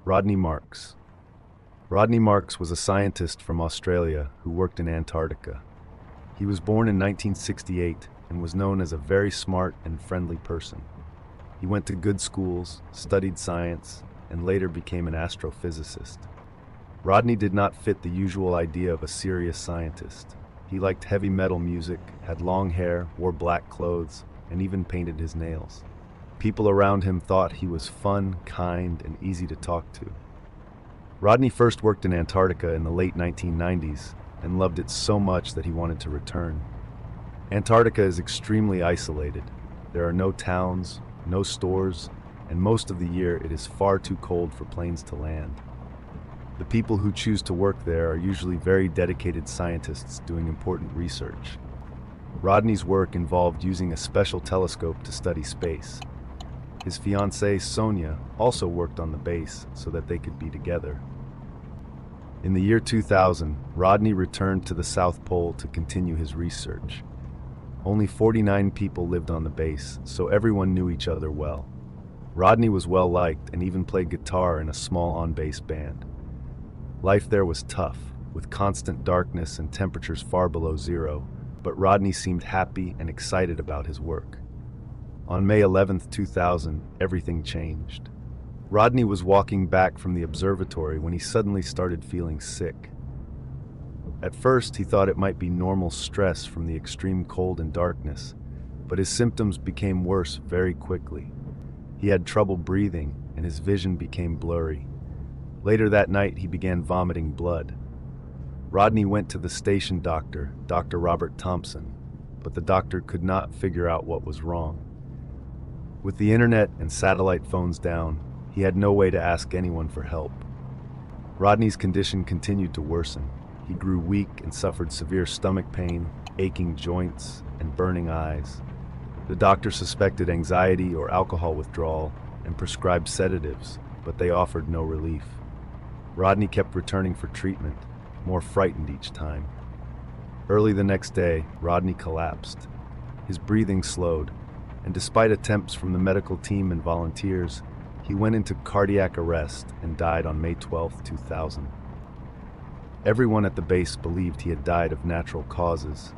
Rodney Marks. Rodney Marks was a scientist from Australia who worked in Antarctica. He was born in 1968 and was known as a very smart and friendly person. He went to good schools, studied science, and later became an astrophysicist. Rodney did not fit the usual idea of a serious scientist. He liked heavy metal music, had long hair, wore black clothes, and even painted his nails. People around him thought he was fun, kind, and easy to talk to. Rodney first worked in Antarctica in the late 1990s and loved it so much that he wanted to return. Antarctica is extremely isolated. There are no towns, no stores, and most of the year it is far too cold for planes to land. The people who choose to work there are usually very dedicated scientists doing important research. Rodney's work involved using a special telescope to study space. His fiancée, Sonia, also worked on the base so that they could be together. In the year 2000, Rodney returned to the South Pole to continue his research. Only 49 people lived on the base, so everyone knew each other well. Rodney was well liked and even played guitar in a small on-base band. Life there was tough, with constant darkness and temperatures far below zero, but Rodney seemed happy and excited about his work. On May 11, 2000, everything changed. Rodney was walking back from the observatory when he suddenly started feeling sick. At first, he thought it might be normal stress from the extreme cold and darkness, but his symptoms became worse very quickly. He had trouble breathing, and his vision became blurry. Later that night, he began vomiting blood. Rodney went to the station doctor, Dr. Robert Thompson, but the doctor could not figure out what was wrong. With the internet and satellite phones down, he had no way to ask anyone for help. Rodney's condition continued to worsen. He grew weak and suffered severe stomach pain, aching joints, and burning eyes. The doctor suspected anxiety or alcohol withdrawal and prescribed sedatives, but they offered no relief. Rodney kept returning for treatment, more frightened each time. Early the next day, Rodney collapsed. His breathing slowed, and despite attempts from the medical team and volunteers, he went into cardiac arrest and died on May 12, 2000. Everyone at the base believed he had died of natural causes,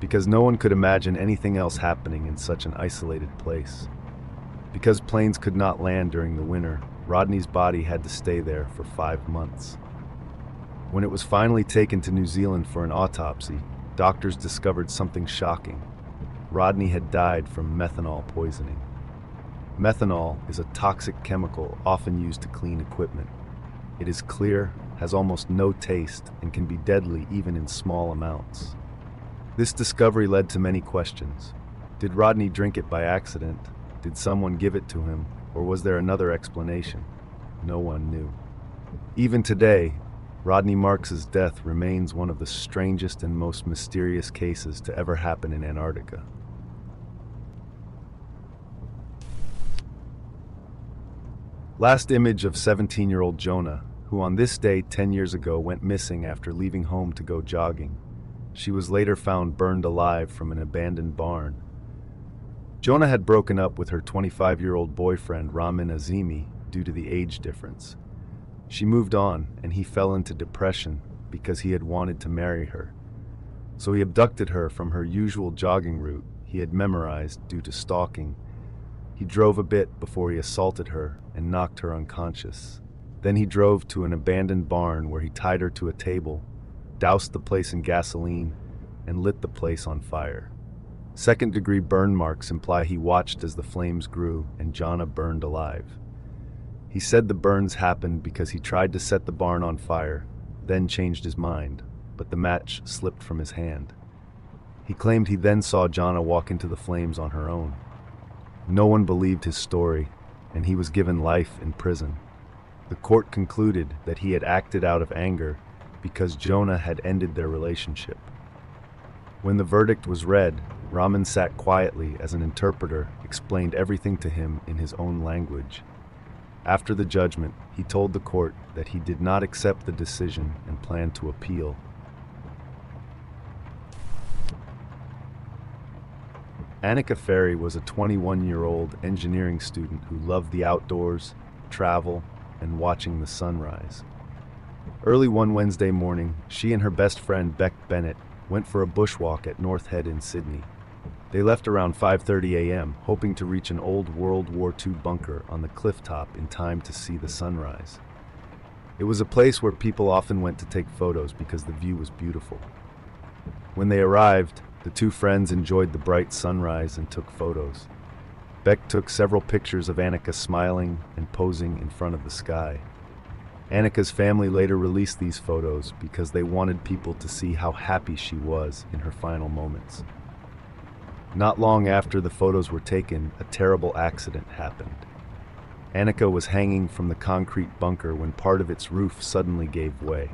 because no one could imagine anything else happening in such an isolated place. Because planes could not land during the winter, Rodney's body had to stay there for 5 months. When it was finally taken to New Zealand for an autopsy, doctors discovered something shocking. Rodney had died from methanol poisoning. Methanol is a toxic chemical often used to clean equipment. It is clear, has almost no taste, and can be deadly even in small amounts. This discovery led to many questions. Did Rodney drink it by accident? Did someone give it to him? Or was there another explanation? No one knew. Even today, Rodney Marks's death remains one of the strangest and most mysterious cases to ever happen in Antarctica. Last image of 17-year-old Jonah, who on this day 10 years ago went missing after leaving home to go jogging. She was later found burned alive from an abandoned barn. Jonah had broken up with her 25-year-old boyfriend Ramin Azimi due to the age difference. She moved on, and he fell into depression because he had wanted to marry her. So he abducted her from her usual jogging route he had memorized due to stalking. He drove a bit before he assaulted her and knocked her unconscious. Then he drove to an abandoned barn where he tied her to a table, doused the place in gasoline, and lit the place on fire. Second-degree burn marks imply he watched as the flames grew and Jonah burned alive. He said the burns happened because he tried to set the barn on fire, then changed his mind, but the match slipped from his hand. He claimed he then saw Jonah walk into the flames on her own. No one believed his story, and he was given life in prison. The court concluded that he had acted out of anger because Jonah had ended their relationship. When the verdict was read, Ramin sat quietly as an interpreter explained everything to him in his own language. After the judgment, he told the court that he did not accept the decision and planned to appeal. Annika Ferry was a 21-year-old engineering student who loved the outdoors, travel, and watching the sunrise. Early one Wednesday morning, she and her best friend Beck Bennett went for a bushwalk at North Head in Sydney. They left around 5:30 a.m., hoping to reach an old World War II bunker on the cliff top in time to see the sunrise. It was a place where people often went to take photos because the view was beautiful. When they arrived, the two friends enjoyed the bright sunrise and took photos. Beck took several pictures of Annika smiling and posing in front of the sky. Annika's family later released these photos because they wanted people to see how happy she was in her final moments. Not long after the photos were taken, a terrible accident happened. Annika was hanging from the concrete bunker when part of its roof suddenly gave way.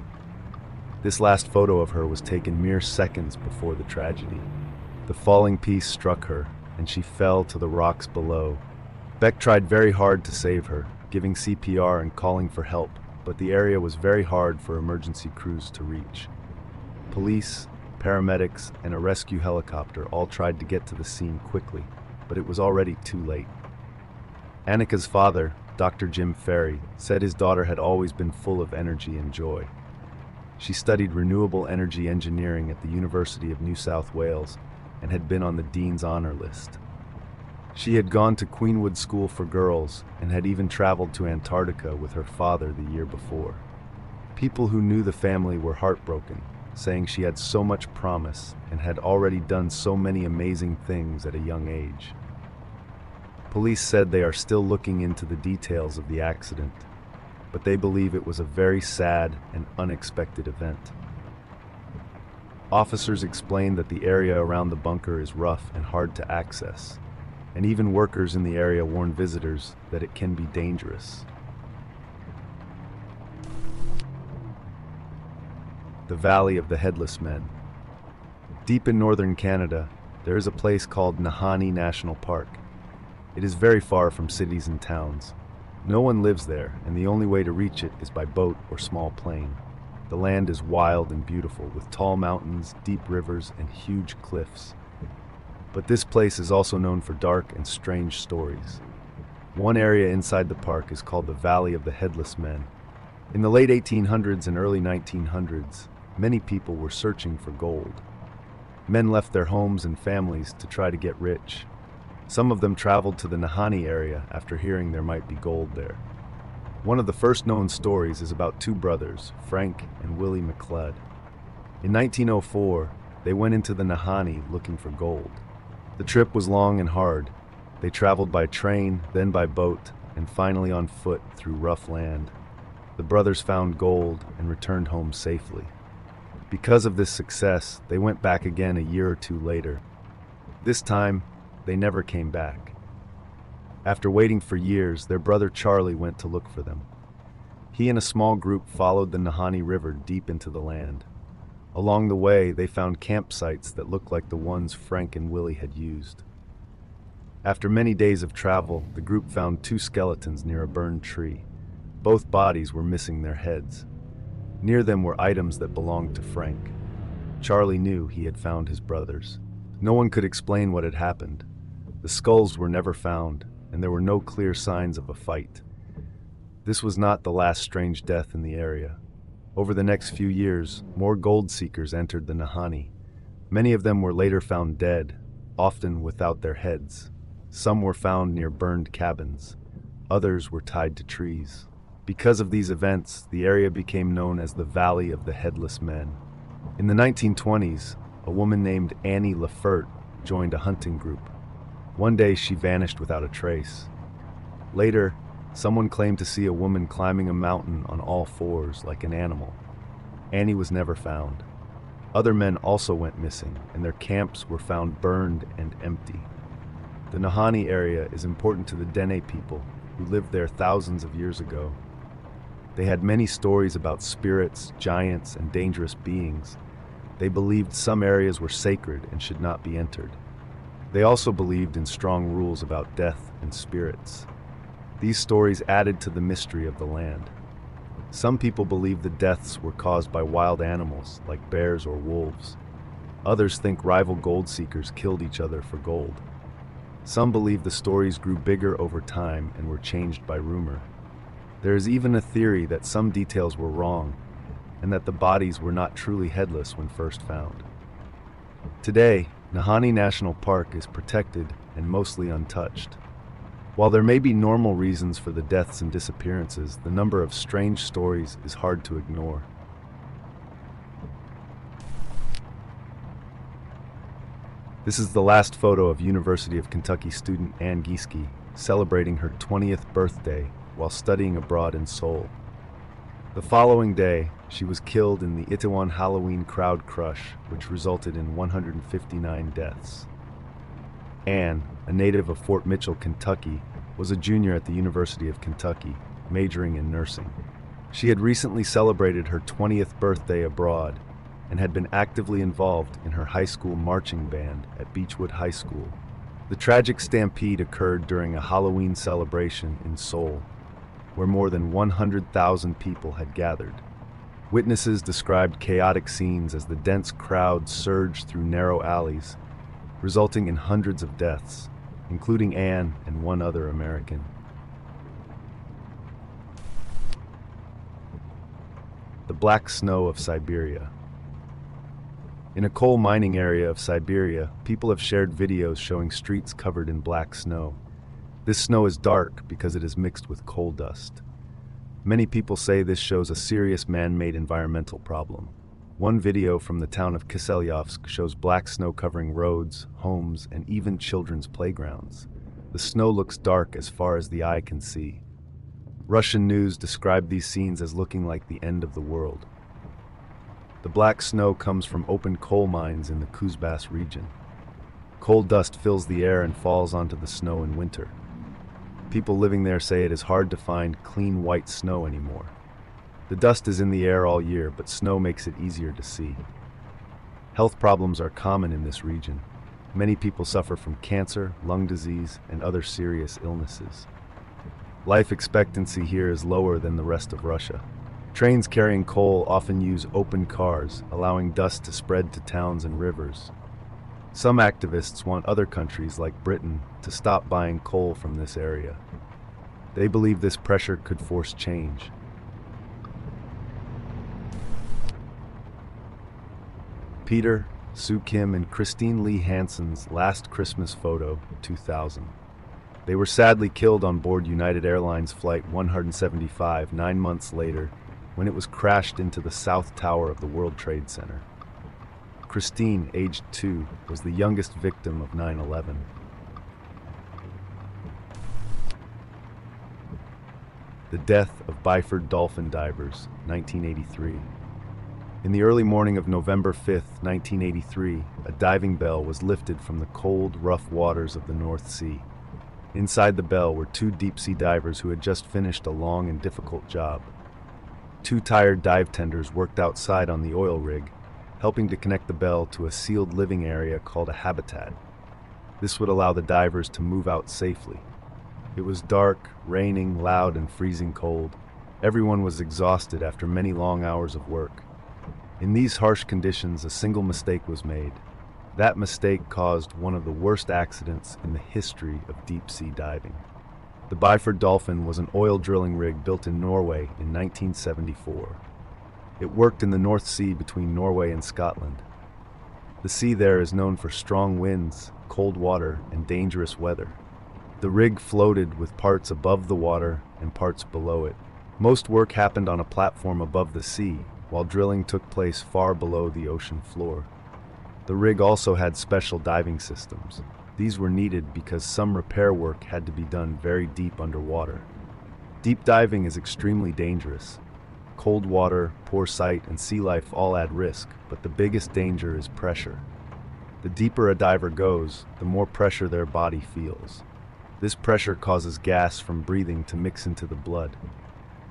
This last photo of her was taken mere seconds before the tragedy. The falling piece struck her, and she fell to the rocks below. Beck tried very hard to save her, giving CPR and calling for help, but the area was very hard for emergency crews to reach. Police, paramedics, and a rescue helicopter all tried to get to the scene quickly, but it was already too late. Annika's father, Dr. Jim Ferry, said his daughter had always been full of energy and joy. She studied renewable energy engineering at the University of New South Wales and had been on the Dean's Honor List. She had gone to Queenwood School for Girls and had even traveled to Antarctica with her father the year before. People who knew the family were heartbroken, saying she had so much promise and had already done so many amazing things at a young age. Police said they are still looking into the details of the accident, but they believe it was a very sad and unexpected event. Officers explained that the area around the bunker is rough and hard to access, and even workers in the area warn visitors that it can be dangerous. The Valley of the Headless Men. Deep in northern Canada, there is a place called Nahanni National Park. It is very far from cities and towns. No one lives there, and the only way to reach it is by boat or small plane. The land is wild and beautiful, with tall mountains, deep rivers, and huge cliffs. But this place is also known for dark and strange stories. One area inside the park is called the Valley of the Headless Men. In the late 1800s and early 1900s, many people were searching for gold. Men left their homes and families to try to get rich. Some of them traveled to the Nahanni area after hearing there might be gold there. One of the first known stories is about two brothers, Frank and Willie McLeod. In 1904, they went into the Nahanni looking for gold. The trip was long and hard. They traveled by train, then by boat, and finally on foot through rough land. The brothers found gold and returned home safely. Because of this success, they went back again a year or two later. This time, they never came back. After waiting for years, their brother Charlie went to look for them. He and a small group followed the Nahanni River deep into the land. Along the way, they found campsites that looked like the ones Frank and Willie had used. After many days of travel, the group found two skeletons near a burned tree. Both bodies were missing their heads. Near them were items that belonged to Frank. Charlie knew he had found his brothers. No one could explain what had happened. The skulls were never found, and there were no clear signs of a fight. This was not the last strange death in the area. Over the next few years, more gold seekers entered the Nahanni. Many of them were later found dead, often without their heads. Some were found near burned cabins. Others were tied to trees. Because of these events, the area became known as the Valley of the Headless Men. In the 1920s, a woman named Annie Lafert joined a hunting group. One day she vanished without a trace. Later, someone claimed to see a woman climbing a mountain on all fours like an animal. Annie was never found. Other men also went missing, and their camps were found burned and empty. The Nahanni area is important to the Dene people who lived there thousands of years ago. They had many stories about spirits, giants, and dangerous beings. They believed some areas were sacred and should not be entered. They also believed in strong rules about death and spirits. These stories added to the mystery of the land. Some people believe the deaths were caused by wild animals, like bears or wolves. Others think rival gold seekers killed each other for gold. Some believe the stories grew bigger over time and were changed by rumor. There is even a theory that some details were wrong and that the bodies were not truly headless when first found. Today, Nahanni National Park is protected and mostly untouched. While there may be normal reasons for the deaths and disappearances, the number of strange stories is hard to ignore. This is the last photo of University of Kentucky student Ann Gieske celebrating her 20th birthday while studying abroad in Seoul. The following day, she was killed in the Itaewon Halloween crowd crush, which resulted in 159 deaths. Ann, a native of Fort Mitchell, Kentucky, was a junior at the University of Kentucky, majoring in nursing. She had recently celebrated her 20th birthday abroad and had been actively involved in her high school marching band at Beechwood High School. The tragic stampede occurred during a Halloween celebration in Seoul, where more than 100,000 people had gathered. Witnesses described chaotic scenes as the dense crowd surged through narrow alleys, resulting in hundreds of deaths, including Ann and one other American. The black snow of Siberia. In a coal mining area of Siberia, people have shared videos showing streets covered in black snow. This snow is dark because it is mixed with coal dust. Many people say this shows a serious man-made environmental problem. One video from the town of Kiselyovsk shows black snow covering roads, homes, and even children's playgrounds. The snow looks dark as far as the eye can see. Russian news described these scenes as looking like the end of the world. The black snow comes from open coal mines in the Kuzbass region. Coal dust fills the air and falls onto the snow in winter. People living there say it is hard to find clean white snow anymore. The dust is in the air all year, but snow makes it easier to see. Health problems are common in this region. Many people suffer from cancer, lung disease, and other serious illnesses. Life expectancy here is lower than the rest of Russia. Trains carrying coal often use open cars, allowing dust to spread to towns and rivers. Some activists want other countries like Britain to stop buying coal from this area. They believe this pressure could force change. Peter, Sue Kim, and Christine Lee Hansen's last Christmas photo, 2000. They were sadly killed on board United Airlines Flight 175 9 months later when it was crashed into the South Tower of the World Trade Center. Christine, aged 2, was the youngest victim of 9/11. The death of Byford dolphin divers, 1983. In the early morning of November 5, 1983, a diving bell was lifted from the cold, rough waters of the North Sea. Inside the bell were 2 deep-sea divers who had just finished a long and difficult job. 2 tired dive tenders worked outside on the oil rig, helping to connect the bell to a sealed living area called a habitat. This would allow the divers to move out safely. It was dark, raining, loud, and freezing cold. Everyone was exhausted after many long hours of work. In these harsh conditions, a single mistake was made. That mistake caused one of the worst accidents in the history of deep-sea diving. The Byford Dolphin was an oil drilling rig built in Norway in 1974. It worked in the North Sea between Norway and Scotland. The sea there is known for strong winds, cold water, and dangerous weather. The rig floated with parts above the water and parts below it. Most work happened on a platform above the sea, while drilling took place far below the ocean floor. The rig also had special diving systems. These were needed because some repair work had to be done very deep underwater. Deep diving is extremely dangerous. Cold water, poor sight, and sea life all add risk, but the biggest danger is pressure. The deeper a diver goes, the more pressure their body feels. This pressure causes gas from breathing to mix into the blood.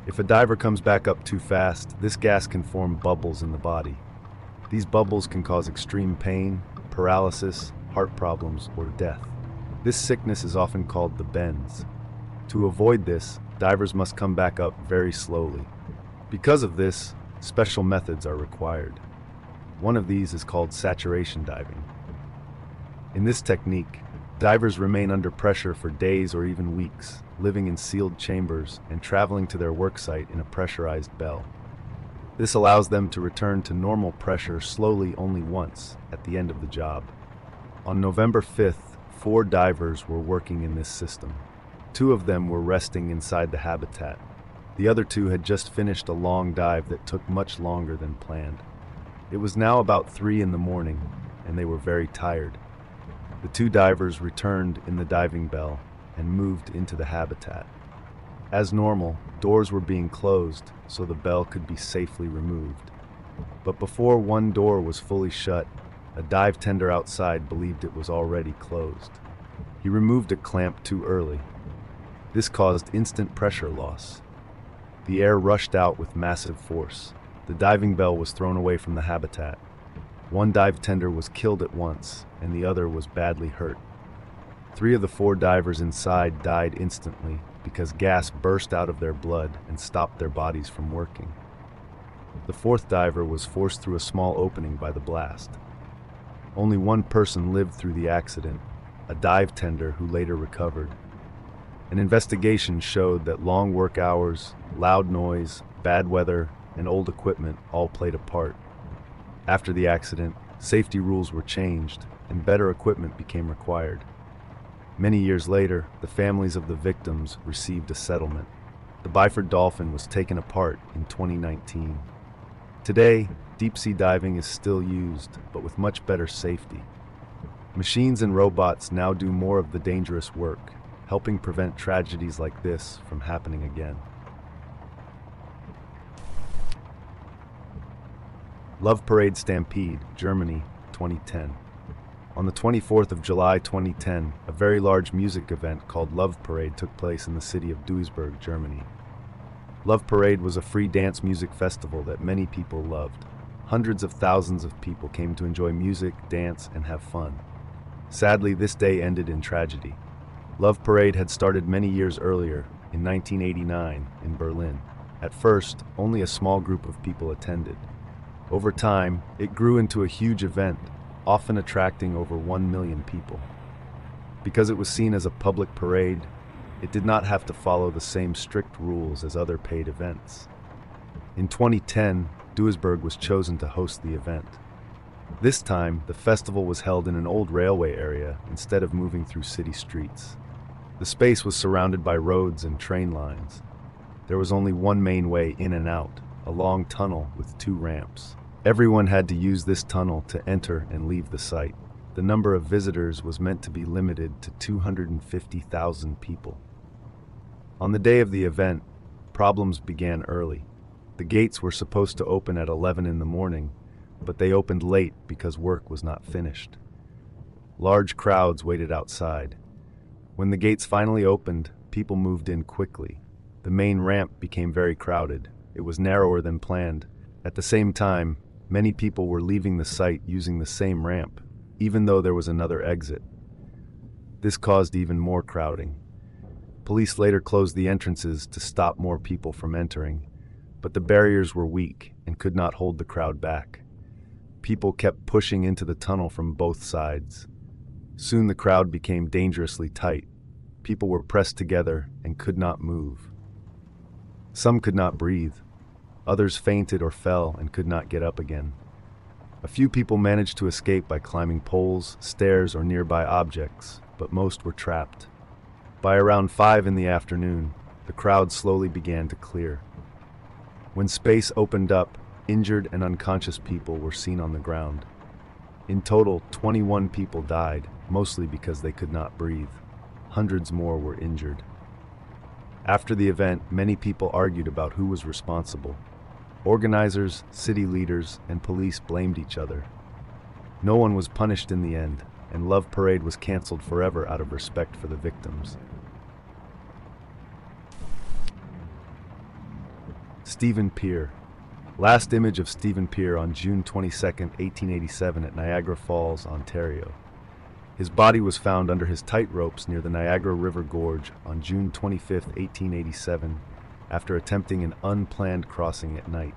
If a diver comes back up too fast, this gas can form bubbles in the body. These bubbles can cause extreme pain, paralysis, heart problems, or death. This sickness is often called the bends. To avoid this, divers must come back up very slowly. Because of this, special methods are required. One of these is called saturation diving. In this technique, Divers remain under pressure for days or even weeks, living in sealed chambers and traveling to their worksite in a pressurized bell. This allows them to return to normal pressure slowly only once at the end of the job. On November 5th, 4 divers were working in this system. 2 of them were resting inside the habitat. The other 2 had just finished a long dive that took much longer than planned. It was now about 3 in the morning, and they were very tired. The 2 divers returned in the diving bell and moved into the habitat. As normal, doors were being closed so the bell could be safely removed. But before one door was fully shut, a dive tender outside believed it was already closed. He removed a clamp too early. This caused instant pressure loss. The air rushed out with massive force. The diving bell was thrown away from the habitat. One dive tender was killed at once, and the other was badly hurt. 3 of the 4 divers inside died instantly because gas burst out of their blood and stopped their bodies from working. The 4th diver was forced through a small opening by the blast. Only one person lived through the accident, a dive tender who later recovered. An investigation showed that long work hours, loud noise, bad weather, and old equipment all played a part. After the accident, safety rules were changed and better equipment became required. Many years later, the families of the victims received a settlement. The Byford Dolphin was taken apart in 2019. Today, deep-sea diving is still used, but with much better safety. Machines and robots now do more of the dangerous work, helping prevent tragedies like this from happening again. Love Parade Stampede, Germany, 2010. On the 24th of July 2010, a very large music event called Love Parade took place in the city of Duisburg, Germany. Love Parade was a free dance music festival that many people loved. Hundreds of thousands of people came to enjoy music, dance, and have fun. Sadly, this day ended in tragedy. Love Parade had started many years earlier, in 1989, in Berlin. At first, only a small group of people attended. Over time, it grew into a huge event, often attracting over 1 million people. Because it was seen as a public parade, it did not have to follow the same strict rules as other paid events. In 2010, Duisburg was chosen to host the event. This time, the festival was held in an old railway area instead of moving through city streets. The space was surrounded by roads and train lines. There was only one main way in and out, a long tunnel with 2 ramps. Everyone had to use this tunnel to enter and leave the site. The number of visitors was meant to be limited to 250,000 people. On the day of the event, problems began early. The gates were supposed to open at 11 in the morning, but they opened late because work was not finished. Large crowds waited outside. When the gates finally opened, people moved in quickly. The main ramp became very crowded. It was narrower than planned. At the same time, many people were leaving the site using the same ramp, even though there was another exit. This caused even more crowding. Police later closed the entrances to stop more people from entering, but the barriers were weak and could not hold the crowd back. People kept pushing into the tunnel from both sides. Soon the crowd became dangerously tight. People were pressed together and could not move. Some could not breathe. Others fainted or fell and could not get up again. A few people managed to escape by climbing poles, stairs, or nearby objects, but most were trapped. By around 5 in the afternoon, the crowd slowly began to clear. When space opened up, injured and unconscious people were seen on the ground. In total, 21 people died, mostly because they could not breathe. Hundreds more were injured. After the event, many people argued about who was responsible. Organizers, city leaders, and police blamed each other. No one was punished in the end, and Love Parade was canceled forever out of respect for the victims. Stephen Pier. Last image of Stephen Pier on June 22, 1887 at Niagara Falls, Ontario. His body was found under his tight ropes near the Niagara River Gorge on June 25, 1887, after attempting an unplanned crossing at night.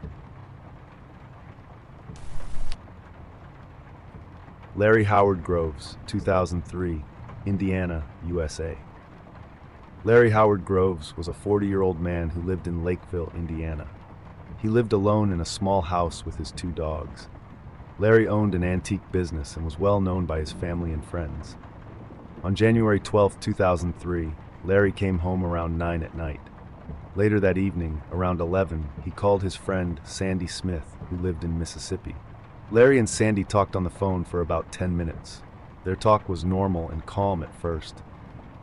Larry Howard Groves, 2003. Indiana, USA. Larry Howard Groves was a 40-year-old man who lived in Lakeville, Indiana. He lived alone in a small house with his two dogs. Larry owned an antique business and was well known by his family and friends. On January 12, 2003, Larry came home around 9 at night. Later that evening, around 11, he called his friend Sandy Smith, who lived in Mississippi. Larry and Sandy talked on the phone for about 10 minutes. Their talk was normal and calm at first.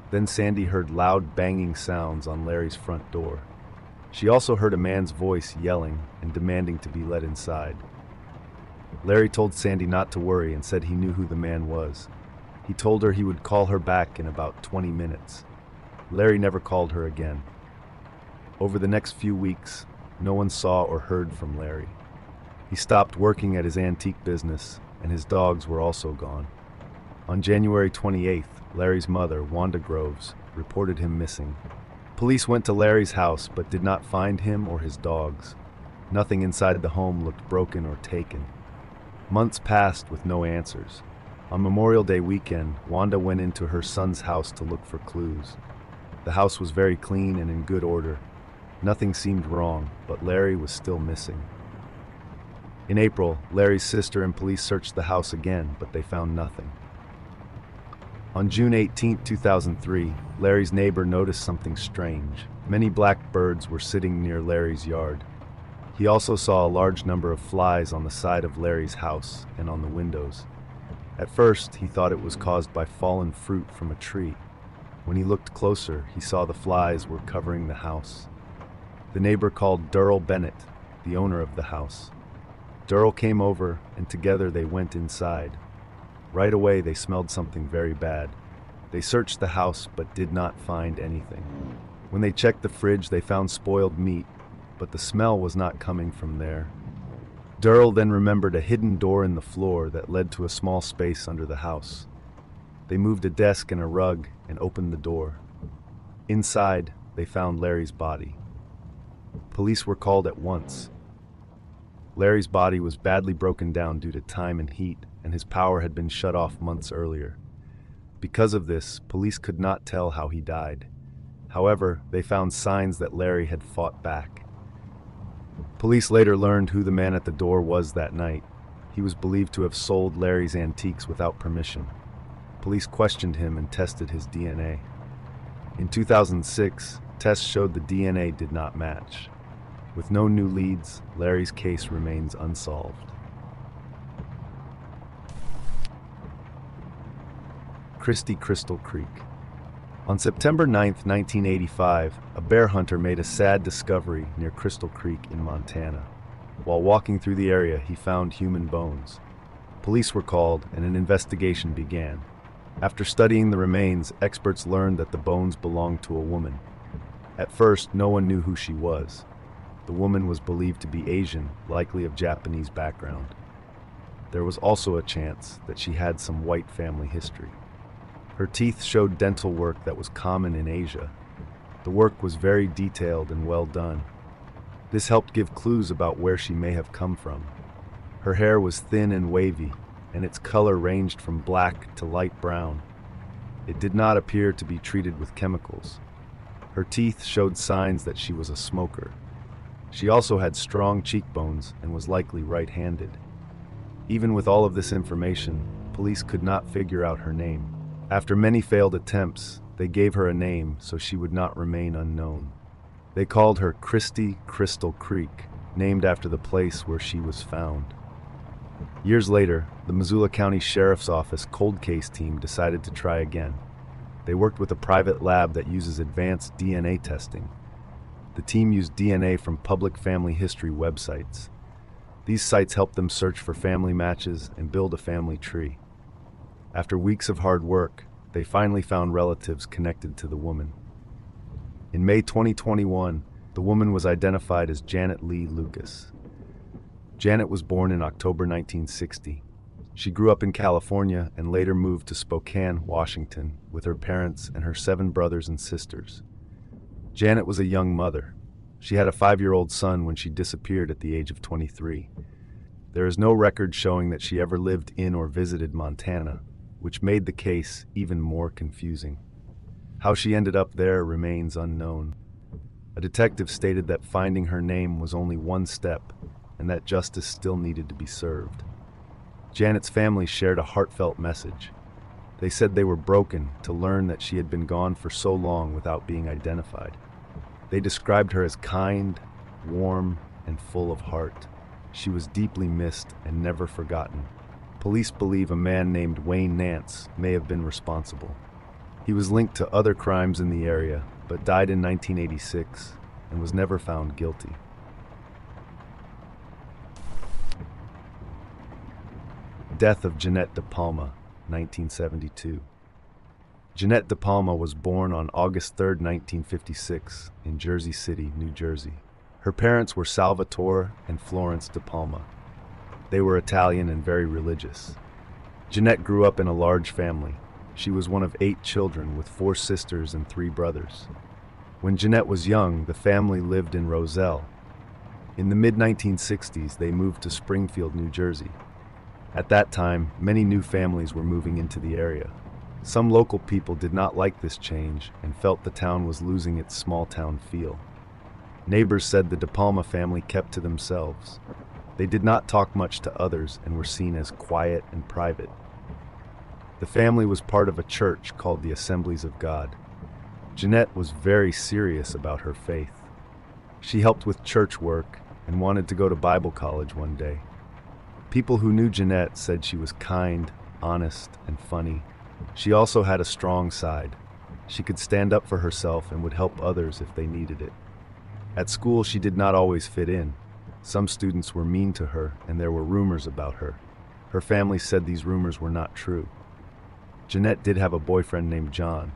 Then Sandy heard loud banging sounds on Larry's front door. She also heard a man's voice yelling and demanding to be let inside. Larry told Sandy not to worry and said he knew who the man was. He told her he would call her back in about 20 minutes. Larry never called her again. Over the next few weeks, no one saw or heard from Larry. He stopped working at his antique business, and his dogs were also gone. On January 28th, Larry's mother, Wanda Groves, reported him missing. Police went to Larry's house but did not find him or his dogs. Nothing inside the home looked broken or taken. Months passed with no answers. On Memorial Day weekend, Wanda went into her son's house to look for clues. The house was very clean and in good order. Nothing seemed wrong, but Larry was still missing. In April, Larry's sister and police searched the house again, but they found nothing. On June 18, 2003, Larry's neighbor noticed something strange. Many black birds were sitting near Larry's yard. He also saw a large number of flies on the side of Larry's house and on the windows. At first, he thought it was caused by fallen fruit from a tree. When he looked closer, he saw the flies were covering the house. The neighbor called Durrell Bennett, the owner of the house. Durrell came over, and together they went inside. Right away, they smelled something very bad. They searched the house but did not find anything. When they checked the fridge, they found spoiled meat, but the smell was not coming from there. Durrell then remembered a hidden door in the floor that led to a small space under the house. They moved a desk and a rug and opened the door. Inside, they found Larry's body. Police were called at once. Larry's body was badly broken down due to time and heat, and his power had been shut off months earlier. Because of this, police could not tell how he died. However, they found signs that Larry had fought back. Police later learned who the man at the door was that night. He was believed to have sold Larry's antiques without permission. Police questioned him and tested his DNA. In 2006, tests showed the DNA did not match. With no new leads, Larry's case remains unsolved. Crystal Creek. On September 9, 1985, a bear hunter made a sad discovery near Crystal Creek in Montana. While walking through the area, he found human bones. Police were called and an investigation began. After studying the remains, experts learned that the bones belonged to a woman. At first, no one knew who she was. The woman was believed to be Asian, likely of Japanese background. There was also a chance that she had some white family history. Her teeth showed dental work that was common in Asia. The work was very detailed and well done. This helped give clues about where she may have come from. Her hair was thin and wavy, and its color ranged from black to light brown. It did not appear to be treated with chemicals. Her teeth showed signs that she was a smoker. She also had strong cheekbones and was likely right-handed. Even with all of this information, police could not figure out her name. After many failed attempts, they gave her a name so she would not remain unknown. They called her Crystal Creek, named after the place where she was found. Years later, the Missoula County Sheriff's Office cold case team decided to try again. They worked with a private lab that uses advanced DNA testing. The team used DNA from public family history websites. These sites helped them search for family matches and build a family tree. After weeks of hard work, they finally found relatives connected to the woman. In May 2021, the woman was identified as Janet Lee Lucas. Janet was born in October 1960. She grew up in California and later moved to Spokane, Washington, with her parents and her 7 brothers and sisters. Janet was a young mother. She had a 5-year-old son when she disappeared at the age of 23. There is no record showing that she ever lived in or visited Montana. which made the case even more confusing. How she ended up there remains unknown. A detective stated that finding her name was only one step, and that justice still needed to be served. Janet's family shared a heartfelt message. They said they were broken to learn that she had been gone for so long without being identified. They described her as kind, warm, and full of heart. She was deeply missed and never forgotten. Police believe a man named Wayne Nance may have been responsible. He was linked to other crimes in the area, but died in 1986 and was never found guilty. Death of Jeanette De Palma, 1972. Jeanette De Palma was born on August 3, 1956, in Jersey City, New Jersey. Her parents were Salvatore and Florence De Palma. They were Italian and very religious. Jeanette grew up in a large family. She was one of 8 children with 4 sisters and 3 brothers. When Jeanette was young, the family lived in Roselle. In the mid-1960s, they moved to Springfield, New Jersey. At that time, many new families were moving into the area. Some local people did not like this change and felt the town was losing its small-town feel. Neighbors said the De Palma family kept to themselves. They did not talk much to others and were seen as quiet and private. The family was part of a church called the Assemblies of God. Jeanette was very serious about her faith. She helped with church work and wanted to go to Bible college one day. People who knew Jeanette said she was kind, honest, and funny. She also had a strong side. She could stand up for herself and would help others if they needed it. At school, she did not always fit in. Some students were mean to her, and there were rumors about her. Her family said these rumors were not true. Jeanette did have a boyfriend named John.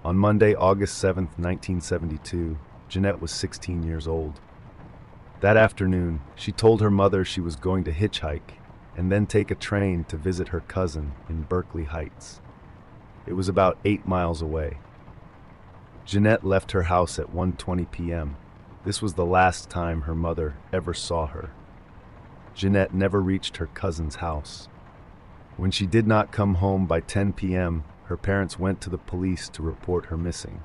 On Monday, August 7, 1972, Jeanette was 16 years old. That afternoon, she told her mother she was going to hitchhike and then take a train to visit her cousin in Berkeley Heights. It was about 8 miles away. Jeanette left her house at 1:20 p.m. This was the last time her mother ever saw her. Jeanette never reached her cousin's house. When she did not come home by 10 p.m., her parents went to the police to report her missing.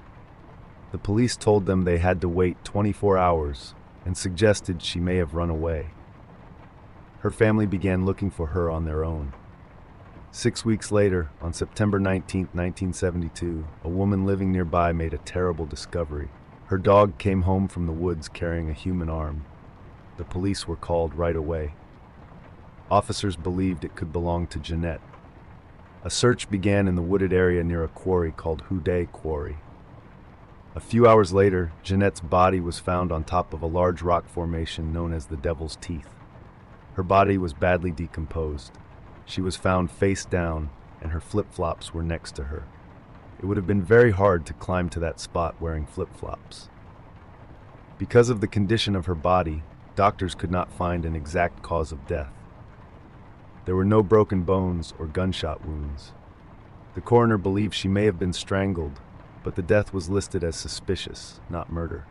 The police told them they had to wait 24 hours and suggested she may have run away. Her family began looking for her on their own. 6 weeks later, on September 19, 1972, a woman living nearby made a terrible discovery. Her dog came home from the woods carrying a human arm. The police were called right away. Officers believed it could belong to Jeanette. A search began in the wooded area near a quarry called Houdet Quarry. A few hours later, Jeanette's body was found on top of a large rock formation known as the Devil's Teeth. Her body was badly decomposed. She was found face down, and her flip-flops were next to her. It would have been very hard to climb to that spot wearing flip-flops. Because of the condition of her body, doctors could not find an exact cause of death. There were no broken bones or gunshot wounds. The coroner believed she may have been strangled, but the death was listed as suspicious, not murder.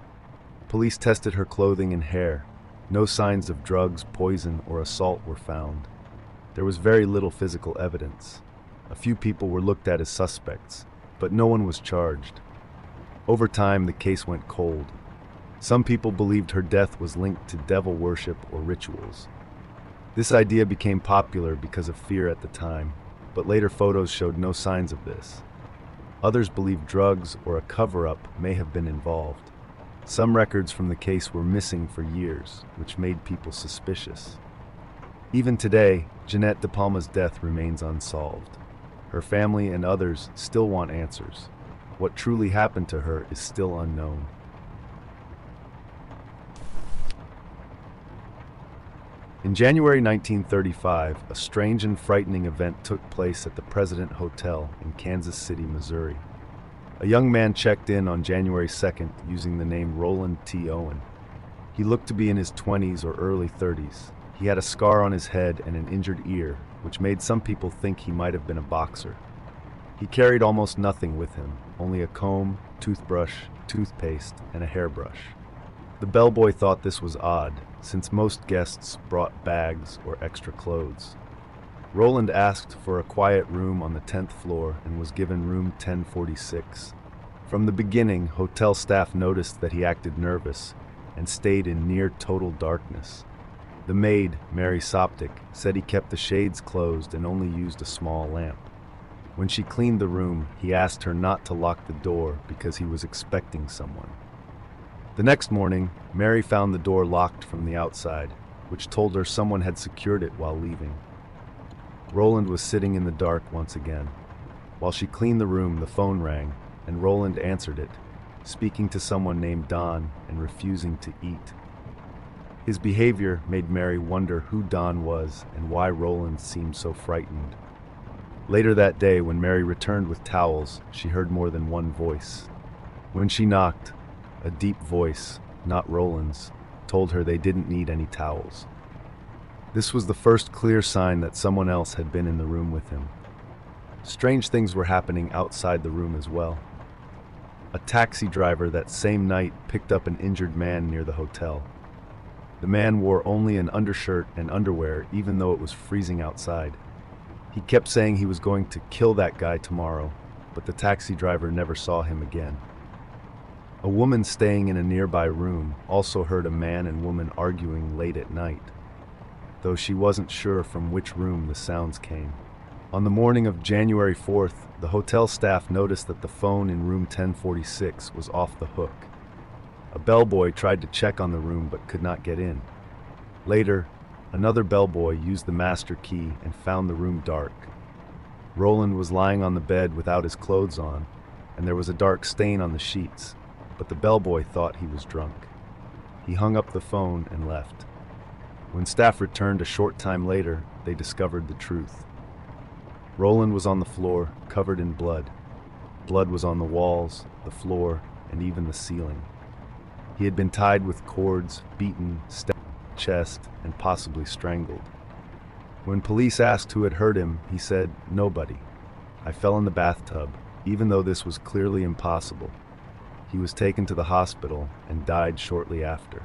Police tested her clothing and hair. No signs of drugs, poison, or assault were found. There was very little physical evidence. A few people were looked at as suspects, but no one was charged. Over time, the case went cold. Some people believed her death was linked to devil worship or rituals. This idea became popular because of fear at the time, but later photos showed no signs of this. Others believed drugs or a cover-up may have been involved. Some records from the case were missing for years, which made people suspicious. Even today, Jeanette De Palma's death remains unsolved. Her family and others still want answers. What truly happened to her is still unknown. In January 1935, a strange and frightening event took place at the President Hotel in Kansas City, Missouri. A young man checked in on January 2nd using the name Roland T. Owen. He looked to be in his 20s or early 30s. He had a scar on his head and an injured ear, which made some people think he might have been a boxer. He carried almost nothing with him, only a comb, toothbrush, toothpaste, and a hairbrush. The bellboy thought this was odd, since most guests brought bags or extra clothes. Roland asked for a quiet room on the 10th floor and was given room 1046. From the beginning, hotel staff noticed that he acted nervous and stayed in near total darkness. The maid, Mary Soptic, said he kept the shades closed and only used a small lamp. When she cleaned the room, he asked her not to lock the door because he was expecting someone. The next morning, Mary found the door locked from the outside, which told her someone had secured it while leaving. Roland was sitting in the dark once again. While she cleaned the room, the phone rang, and Roland answered it, speaking to someone named Don and refusing to eat. His behavior made Mary wonder who Don was and why Roland seemed so frightened. Later that day, when Mary returned with towels, she heard more than one voice. When she knocked, a deep voice, not Roland's, told her they didn't need any towels. This was the first clear sign that someone else had been in the room with him. Strange things were happening outside the room as well. A taxi driver that same night picked up an injured man near the hotel. The man wore only an undershirt and underwear, even though it was freezing outside. He kept saying he was going to kill that guy tomorrow, but the taxi driver never saw him again. A woman staying in a nearby room also heard a man and woman arguing late at night, though she wasn't sure from which room the sounds came. On the morning of January 4th, the hotel staff noticed that the phone in room 1046 was off the hook. A bellboy tried to check on the room but could not get in. Later, another bellboy used the master key and found the room dark. Roland was lying on the bed without his clothes on, and there was a dark stain on the sheets, but the bellboy thought he was drunk. He hung up the phone and left. When staff returned a short time later, they discovered the truth. Roland was on the floor, covered in blood. Blood was on the walls, the floor, and even the ceiling. He had been tied with cords, beaten, stabbed in the chest, and possibly strangled. When police asked who had hurt him, he said, "Nobody. I fell in the bathtub, even though this was clearly impossible." He was taken to the hospital and died shortly after.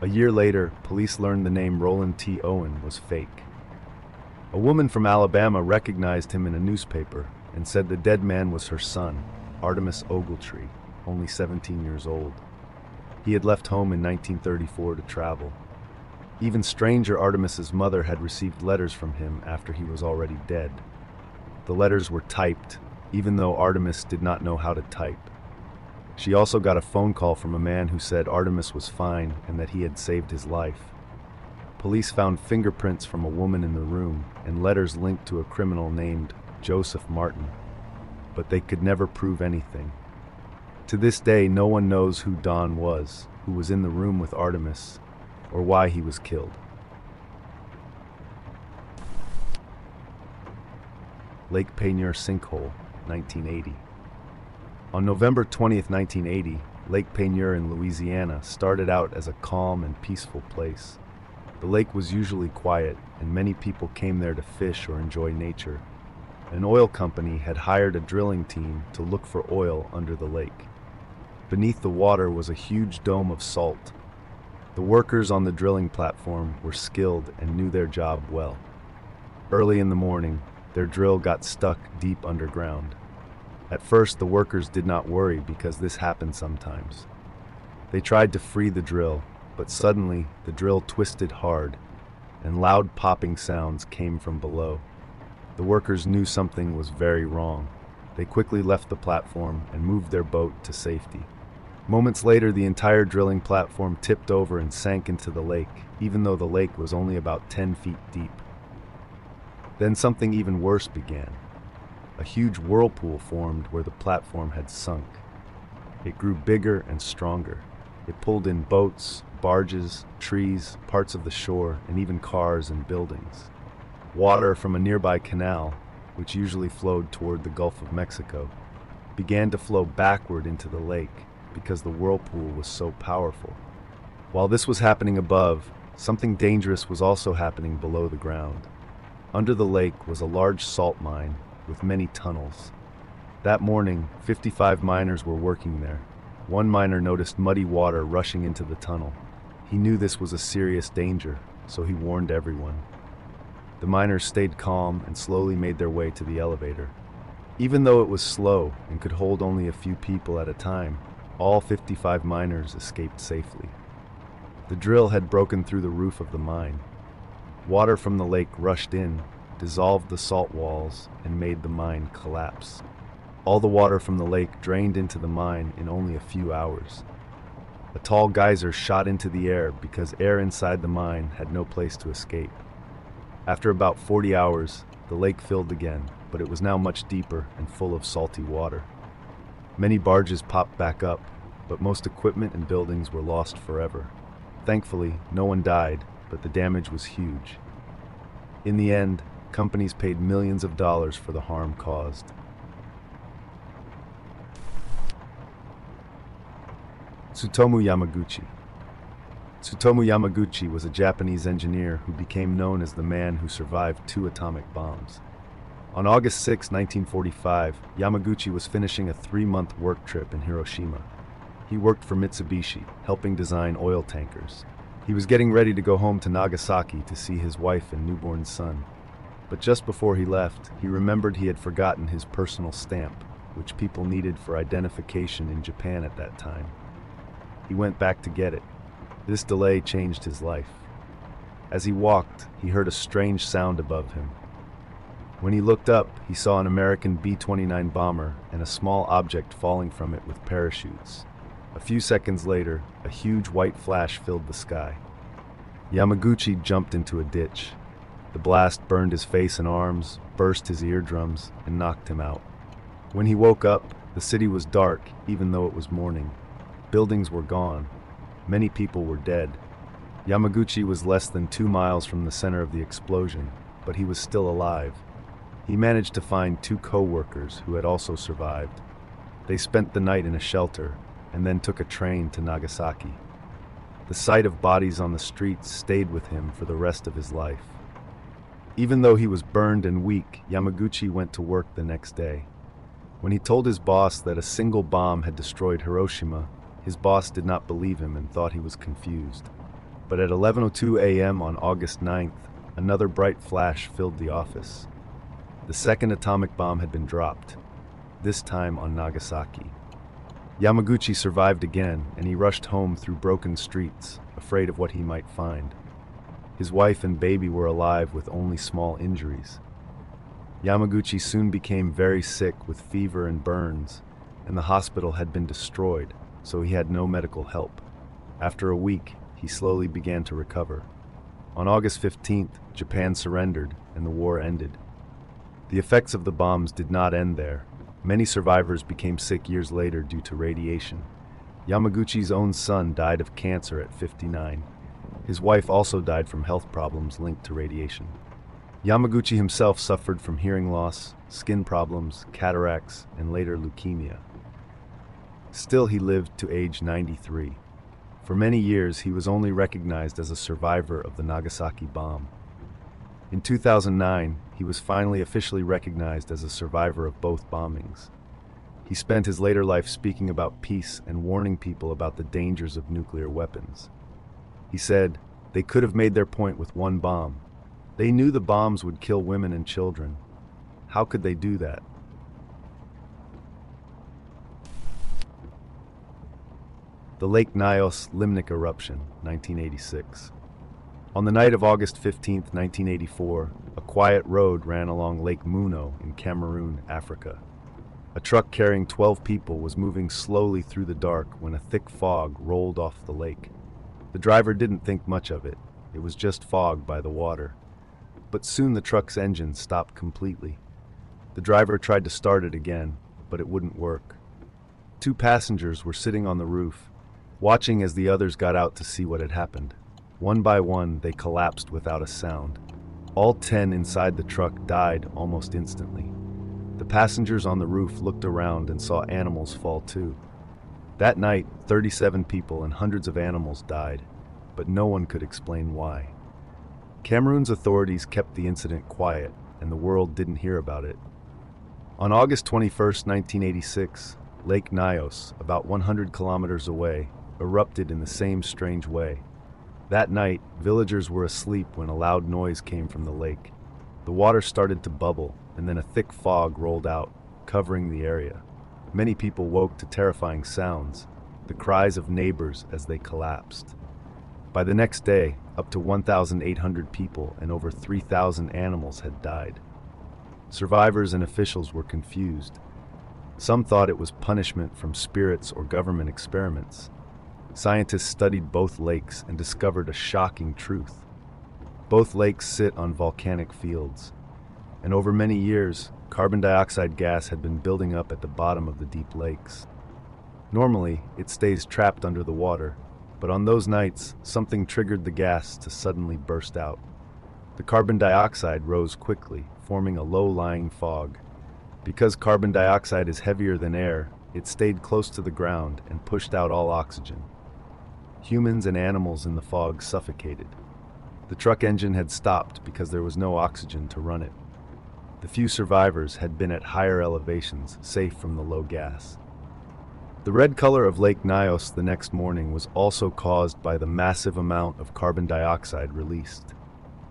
A year later, police learned the name Roland T. Owen was fake. A woman from Alabama recognized him in a newspaper and said the dead man was her son, Artemis Ogletree, only 17 years old. He had left home in 1934 to travel. Even stranger, Artemis's mother had received letters from him after he was already dead. The letters were typed, even though Artemis did not know how to type. She also got a phone call from a man who said Artemis was fine and that he had saved his life. Police found fingerprints from a woman in the room and letters linked to a criminal named Joseph Martin, but they could never prove anything. To this day, no one knows who Don was, who was in the room with Artemis, or why he was killed. Lake Peigneur sinkhole, 1980. On November 20th, 1980, Lake Peigneur in Louisiana started out as a calm and peaceful place. The lake was usually quiet, and many people came there to fish or enjoy nature. An oil company had hired a drilling team to look for oil under the lake. Beneath the water was a huge dome of salt. The workers on the drilling platform were skilled and knew their job well. Early in the morning, their drill got stuck deep underground. At first, the workers did not worry because this happened sometimes. They tried to free the drill, but suddenly the drill twisted hard, and loud popping sounds came from below. The workers knew something was very wrong. They quickly left the platform and moved their boat to safety. Moments later, the entire drilling platform tipped over and sank into the lake, even though the lake was only about 10 feet deep. Then something even worse began. A huge whirlpool formed where the platform had sunk. It grew bigger and stronger. It pulled in boats, barges, trees, parts of the shore, and even cars and buildings. Water from a nearby canal, which usually flowed toward the Gulf of Mexico, began to flow backward into the lake because the whirlpool was so powerful. While this was happening above, something dangerous was also happening below the ground. Under the lake was a large salt mine with many tunnels. That morning, 55 miners were working there. One miner noticed muddy water rushing into the tunnel. He knew this was a serious danger, so he warned everyone. The miners stayed calm and slowly made their way to the elevator. Even though it was slow and could hold only a few people at a time, all 55 miners escaped safely. The drill had broken through the roof of the mine. Water from the lake rushed in, dissolved the salt walls, and made the mine collapse. All the water from the lake drained into the mine in only a few hours. A tall geyser shot into the air because air inside the mine had no place to escape. After about 40 hours, the lake filled again, but it was now much deeper and full of salty water. Many barges popped back up, but most equipment and buildings were lost forever. Thankfully, no one died, but the damage was huge. In the end, companies paid millions of dollars for the harm caused. Tsutomu Yamaguchi. Tsutomu Yamaguchi was a Japanese engineer who became known as the man who survived 2 atomic bombs. On August 6, 1945, Yamaguchi was finishing a 3-month work trip in Hiroshima. He worked for Mitsubishi, helping design oil tankers. He was getting ready to go home to Nagasaki to see his wife and newborn son. But just before he left, he remembered he had forgotten his personal stamp, which people needed for identification in Japan at that time. He went back to get it. This delay changed his life. As he walked, he heard a strange sound above him. When he looked up, he saw an American B-29 bomber and a small object falling from it with parachutes. A few seconds later, a huge white flash filled the sky. Yamaguchi jumped into a ditch. The blast burned his face and arms, burst his eardrums, and knocked him out. When he woke up, the city was dark, even though it was morning. Buildings were gone. Many people were dead. Yamaguchi was less than 2 miles from the center of the explosion, but he was still alive. He managed to find 2 co-workers who had also survived. They spent the night in a shelter, and then took a train to Nagasaki. The sight of bodies on the streets stayed with him for the rest of his life. Even though he was burned and weak, Yamaguchi went to work the next day. When he told his boss that a single bomb had destroyed Hiroshima, his boss did not believe him and thought he was confused. But at 11:02 a.m. on August 9th, another bright flash filled the office. The second atomic bomb had been dropped, this time on Nagasaki. Yamaguchi survived again, and he rushed home through broken streets, afraid of what he might find. His wife and baby were alive with only small injuries. Yamaguchi soon became very sick with fever and burns, and the hospital had been destroyed, so he had no medical help. After a week, he slowly began to recover. On August 15th, Japan surrendered, and the war ended. The effects of the bombs did not end there. Many survivors became sick years later due to radiation. Yamaguchi's own son died of cancer at 59. His wife also died from health problems linked to radiation. Yamaguchi himself suffered from hearing loss, skin problems, cataracts, and later leukemia. Still, he lived to age 93. For many years, he was only recognized as a survivor of the Nagasaki bomb. In 2009, he was finally officially recognized as a survivor of both bombings. He spent his later life speaking about peace and warning people about the dangers of nuclear weapons. He said, "They could have made their point with 1 bomb. They knew the bombs would kill women and children. How could they do that?" The Lake Nyos limnic eruption, 1986. On the night of August 15, 1984, a quiet road ran along Lake Muno in Cameroon, Africa. A truck carrying 12 people was moving slowly through the dark when a thick fog rolled off the lake. The driver didn't think much of it. It was just fog by the water. But soon the truck's engine stopped completely. The driver tried to start it again, but it wouldn't work. 2 passengers were sitting on the roof, watching as the others got out to see what had happened. One by one, they collapsed without a sound. All 10 inside the truck died almost instantly. The passengers on the roof looked around and saw animals fall too. That night, 37 people and hundreds of animals died, but no one could explain why. Cameroon's authorities kept the incident quiet, and the world didn't hear about it. On August 21, 1986, Lake Nyos, about 100 kilometers away, erupted in the same strange way. That night, villagers were asleep when a loud noise came from the lake. The water started to bubble, and then a thick fog rolled out, covering the area. Many people woke to terrifying sounds, the cries of neighbors as they collapsed. By the next day, up to 1,800 people and over 3,000 animals had died. Survivors and officials were confused. Some thought it was punishment from spirits or government experiments. Scientists studied both lakes and discovered a shocking truth. Both lakes sit on volcanic fields, and over many years, carbon dioxide gas had been building up at the bottom of the deep lakes. Normally, it stays trapped under the water, but on those nights, something triggered the gas to suddenly burst out. The carbon dioxide rose quickly, forming a low-lying fog. Because carbon dioxide is heavier than air, it stayed close to the ground and pushed out all oxygen. Humans and animals in the fog suffocated. The truck engine had stopped because there was no oxygen to run it. The few survivors had been at higher elevations, safe from the low gas. The red color of Lake Nyos the next morning was also caused by the massive amount of carbon dioxide released.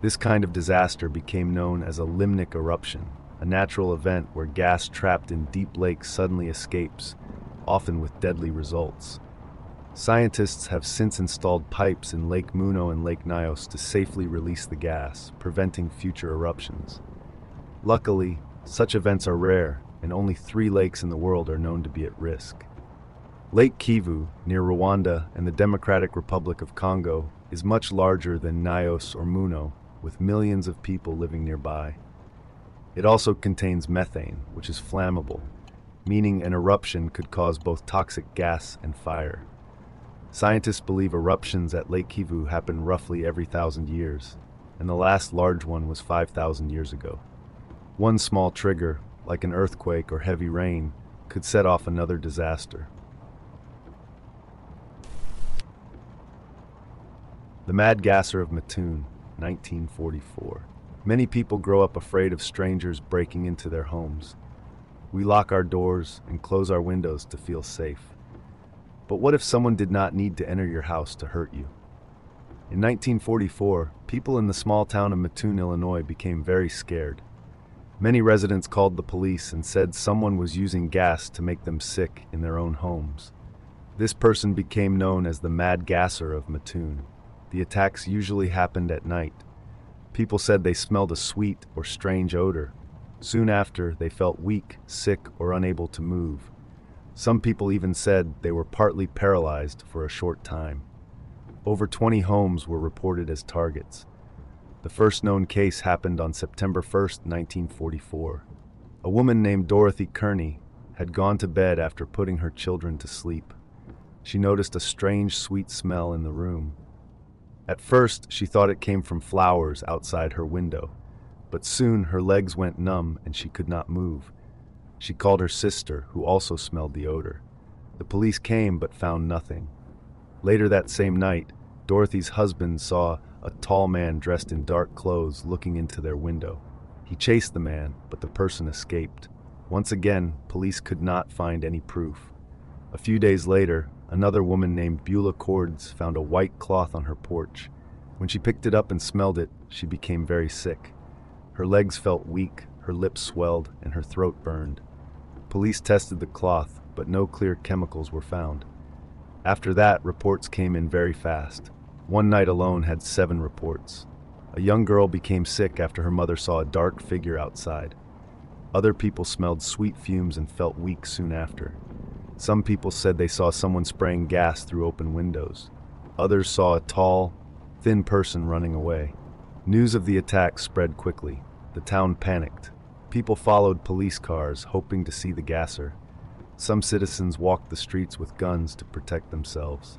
This kind of disaster became known as a limnic eruption, a natural event where gas trapped in deep lakes suddenly escapes, often with deadly results. Scientists have since installed pipes in Lake Muno and Lake Nyos to safely release the gas, preventing future eruptions. Luckily, such events are rare, and only 3 lakes in the world are known to be at risk. Lake Kivu, near Rwanda and the Democratic Republic of Congo, is much larger than Nyos or Muno, with millions of people living nearby. It also contains methane, which is flammable, meaning an eruption could cause both toxic gas and fire. Scientists believe eruptions at Lake Kivu happen roughly every 1,000 years, and the last large one was 5,000 years ago. One small trigger, like an earthquake or heavy rain, could set off another disaster. The Mad Gasser of Mattoon, 1944. Many people grow up afraid of strangers breaking into their homes. We lock our doors and close our windows to feel safe. But what if someone did not need to enter your house to hurt you? In 1944, people in the small town of Mattoon, Illinois became very scared. Many residents called the police and said someone was using gas to make them sick in their own homes. This person became known as the Mad Gasser of Mattoon. The attacks usually happened at night. People said they smelled a sweet or strange odor. Soon after, they felt weak, sick, or unable to move. Some people even said they were partly paralyzed for a short time. Over 20 homes were reported as targets. The first known case happened on September 1st, 1944. A woman named Dorothy Kearney had gone to bed after putting her children to sleep. She noticed a strange, sweet smell in the room. At first, she thought it came from flowers outside her window, but soon her legs went numb and she could not move. She called her sister, who also smelled the odor. The police came but found nothing. Later that same night, Dorothy's husband saw a tall man dressed in dark clothes looking into their window. He chased the man, but the person escaped. Once again, police could not find any proof. A few days later, another woman named Beulah Cords found a white cloth on her porch. When she picked it up and smelled it, she became very sick. Her legs felt weak, her lips swelled, and her throat burned. Police tested the cloth, but no clear chemicals were found. After that, reports came in very fast. One night alone had 7 reports. A young girl became sick after her mother saw a dark figure outside. Other people smelled sweet fumes and felt weak soon after. Some people said they saw someone spraying gas through open windows. Others saw a tall, thin person running away. News of the attack spread quickly. The town panicked. People followed police cars, hoping to see the gasser. Some citizens walked the streets with guns to protect themselves.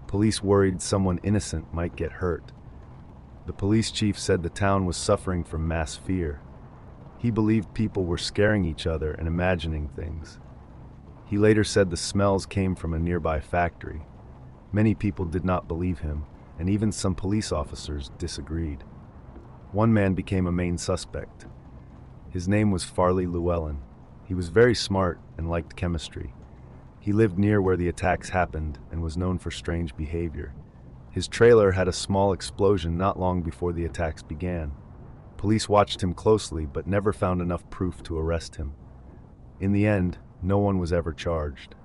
Police worried someone innocent might get hurt. The police chief said the town was suffering from mass fear. He believed people were scaring each other and imagining things. He later said the smells came from a nearby factory. Many people did not believe him, and even some police officers disagreed. One man became a main suspect. His name was Farley Llewellyn. He was very smart and liked chemistry. He lived near where the attacks happened and was known for strange behavior. His trailer had a small explosion not long before the attacks began. Police watched him closely but never found enough proof to arrest him. In the end, no one was ever charged.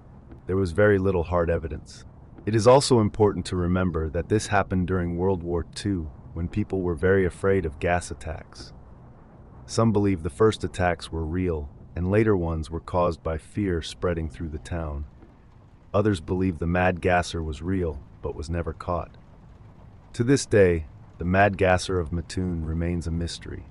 There was very little hard evidence. It is also important to remember that this happened during World War II, when people were very afraid of gas attacks. Some believe the first attacks were real, and later ones were caused by fear spreading through the town. Others believe the mad gasser was real, but was never caught. To this day, the mad gasser of Mattoon remains a mystery.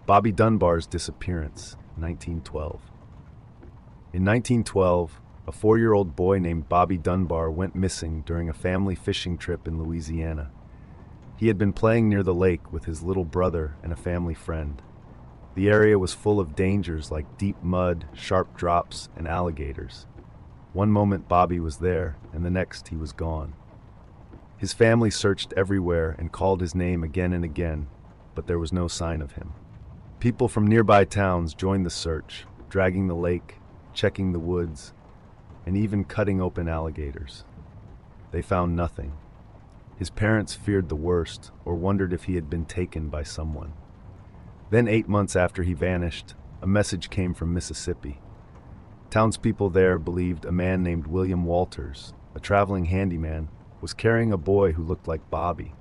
Bobby Dunbar's disappearance, 1912. In 1912, a 4-year-old boy named Bobby Dunbar went missing during a family fishing trip in Louisiana. He had been playing near the lake with his little brother and a family friend. The area was full of dangers like deep mud, sharp drops, and alligators. One moment Bobby was there, and the next he was gone. His family searched everywhere and called his name again and again, but there was no sign of him. People from nearby towns joined the search, dragging the lake, checking the woods, and even cutting open alligators. They found nothing. His parents feared the worst, or wondered if he had been taken by someone. Then 8 months after he vanished, a message came from Mississippi. Townspeople there believed a man named William Walters, a traveling handyman, was carrying a boy who looked like Bobby.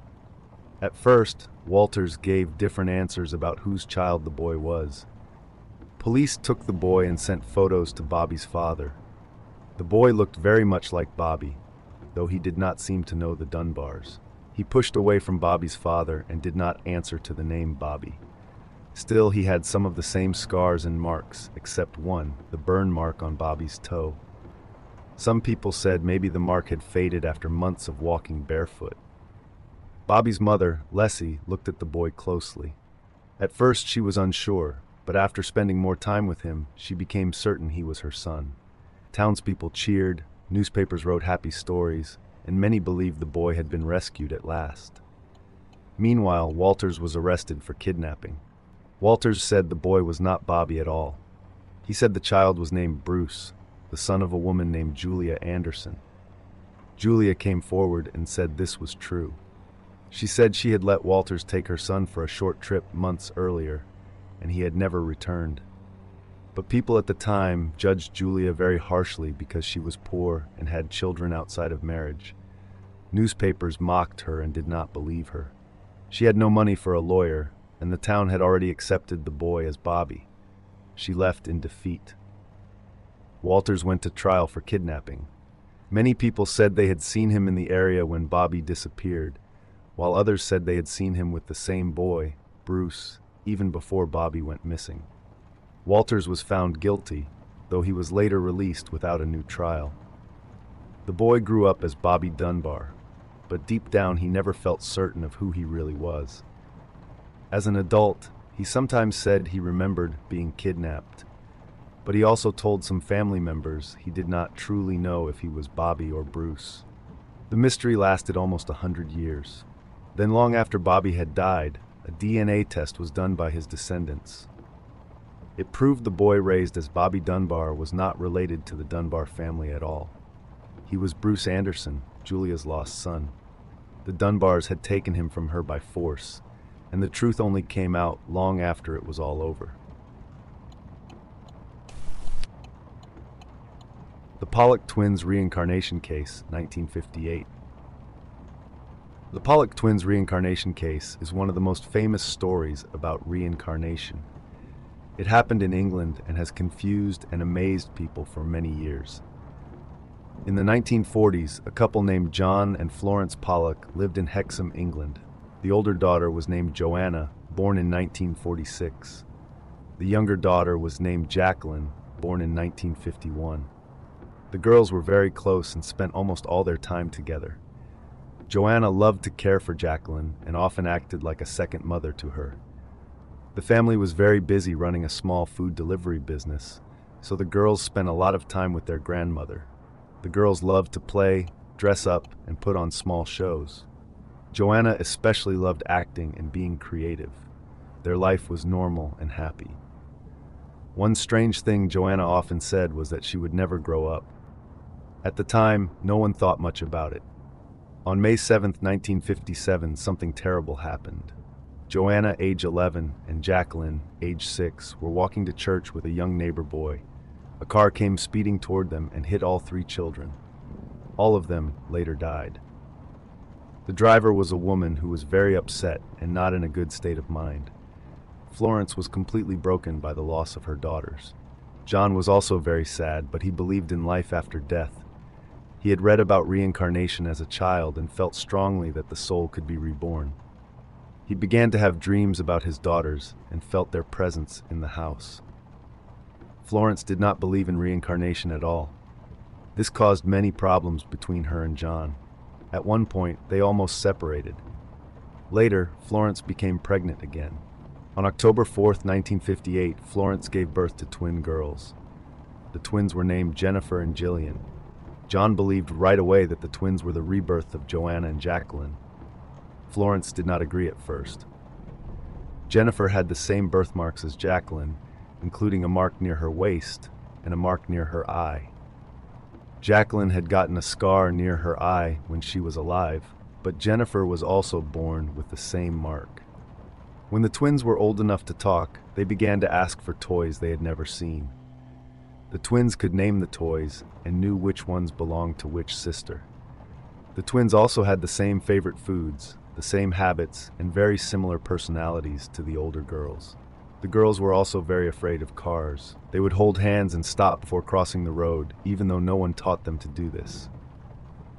At first, Walters gave different answers about whose child the boy was. Police took the boy and sent photos to Bobby's father. The boy looked very much like Bobby, though he did not seem to know the Dunbars. He pushed away from Bobby's father and did not answer to the name Bobby. Still, he had some of the same scars and marks, except one, the burn mark on Bobby's toe. Some people said maybe the mark had faded after months of walking barefoot. Bobby's mother, Leslie, looked at the boy closely. At first she was unsure, but after spending more time with him, she became certain he was her son. Townspeople cheered, newspapers wrote happy stories, and many believed the boy had been rescued at last. Meanwhile, Walters was arrested for kidnapping. Walters said the boy was not Bobby at all. He said the child was named Bruce, the son of a woman named Julia Anderson. Julia came forward and said this was true. She said she had let Walters take her son for a short trip months earlier, and he had never returned. But people at the time judged Julia very harshly because she was poor and had children outside of marriage. Newspapers mocked her and did not believe her. She had no money for a lawyer, and the town had already accepted the boy as Bobby. She left in defeat. Walters went to trial for kidnapping. Many people said they had seen him in the area when Bobby disappeared, while others said they had seen him with the same boy, Bruce, even before Bobby went missing. Walters was found guilty, though he was later released without a new trial. The boy grew up as Bobby Dunbar, but deep down he never felt certain of who he really was. As an adult, he sometimes said he remembered being kidnapped, but he also told some family members he did not truly know if he was Bobby or Bruce. The mystery lasted almost 100 years. Then long after Bobby had died, a DNA test was done by his descendants. It proved the boy raised as Bobby Dunbar was not related to the Dunbar family at all. He was Bruce Anderson, Julia's lost son. The Dunbars had taken him from her by force, and the truth only came out long after it was all over. The Pollock Twins Reincarnation Case, 1958. The Pollock Twins Reincarnation Case is one of the most famous stories about reincarnation. It happened in England and has confused and amazed people for many years. In the 1940s, a couple named John and Florence Pollock lived in Hexham, England. The older daughter was named Joanna, born in 1946. The younger daughter was named Jacqueline, born in 1951. The girls were very close and spent almost all their time together. Joanna loved to care for Jacqueline and often acted like a second mother to her. The family was very busy running a small food delivery business, so the girls spent a lot of time with their grandmother. The girls loved to play, dress up, and put on small shows. Joanna especially loved acting and being creative. Their life was normal and happy. One strange thing Joanna often said was that she would never grow up. At the time, no one thought much about it. On May 7, 1957, something terrible happened. Joanna, age 11, and Jacqueline, age 6, were walking to church with a young neighbor boy. A car came speeding toward them and hit all three children. All of them later died. The driver was a woman who was very upset and not in a good state of mind. Florence was completely broken by the loss of her daughters. John was also very sad, but he believed in life after death. He had read about reincarnation as a child and felt strongly that the soul could be reborn. He began to have dreams about his daughters and felt their presence in the house. Florence did not believe in reincarnation at all. This caused many problems between her and John. At one point, they almost separated. Later, Florence became pregnant again. On October 4, 1958, Florence gave birth to twin girls. The twins were named Jennifer and Jillian. John believed right away that the twins were the rebirth of Joanna and Jacqueline. Florence did not agree at first. Jennifer had the same birthmarks as Jacqueline, including a mark near her waist and a mark near her eye. Jacqueline had gotten a scar near her eye when she was alive, but Jennifer was also born with the same mark. When the twins were old enough to talk, they began to ask for toys they had never seen. The twins could name the toys and knew which ones belonged to which sister. The twins also had the same favorite foods, the same habits, and very similar personalities to the older girls. The girls were also very afraid of cars. They would hold hands and stop before crossing the road, even though no one taught them to do this.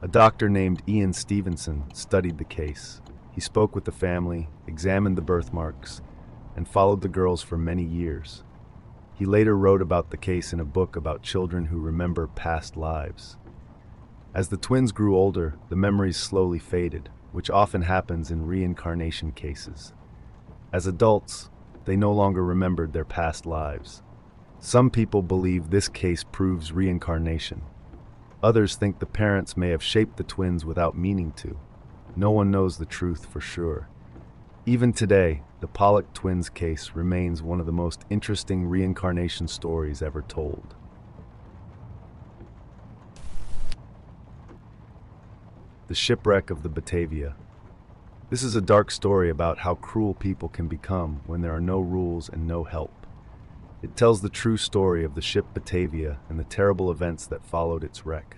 A doctor named Ian Stevenson studied the case. He spoke with the family, examined the birthmarks, and followed the girls for many years. He later wrote about the case in a book about children who remember past lives. As the twins grew older, the memories slowly faded, which often happens in reincarnation cases. As adults, they no longer remembered their past lives. Some people believe this case proves reincarnation. Others think the parents may have shaped the twins without meaning to. No one knows the truth for sure. Even today, the Pollock twins case remains one of the most interesting reincarnation stories ever told. The shipwreck of the Batavia. This is a dark story about how cruel people can become when there are no rules and no help. It tells the true story of the ship Batavia and the terrible events that followed its wreck.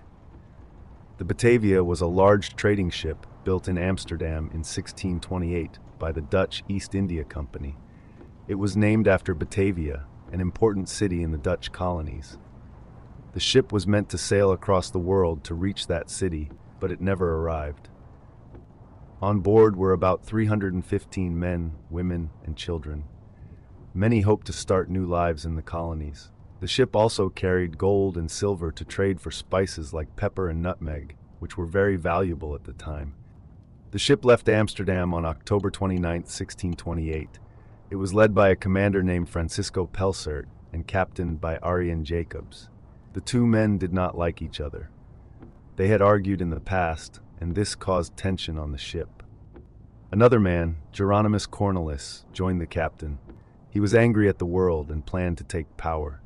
The Batavia was a large trading ship built in Amsterdam in 1628 by the Dutch East India Company. It was named after Batavia, an important city in the Dutch colonies. The ship was meant to sail across the world to reach that city, but it never arrived. On board were about 315 men, women, and children. Many hoped to start new lives in the colonies. The ship also carried gold and silver to trade for spices like pepper and nutmeg, which were very valuable at the time. The ship left Amsterdam on October 29, 1628. It was led by a commander named Francisco Pelsaert and captained by Arjen Jacobs. The two men did not like each other. They had argued in the past, and this caused tension on the ship. Another man, Geronimus Cornelis, joined the captain. He was angry at the world and planned to take power.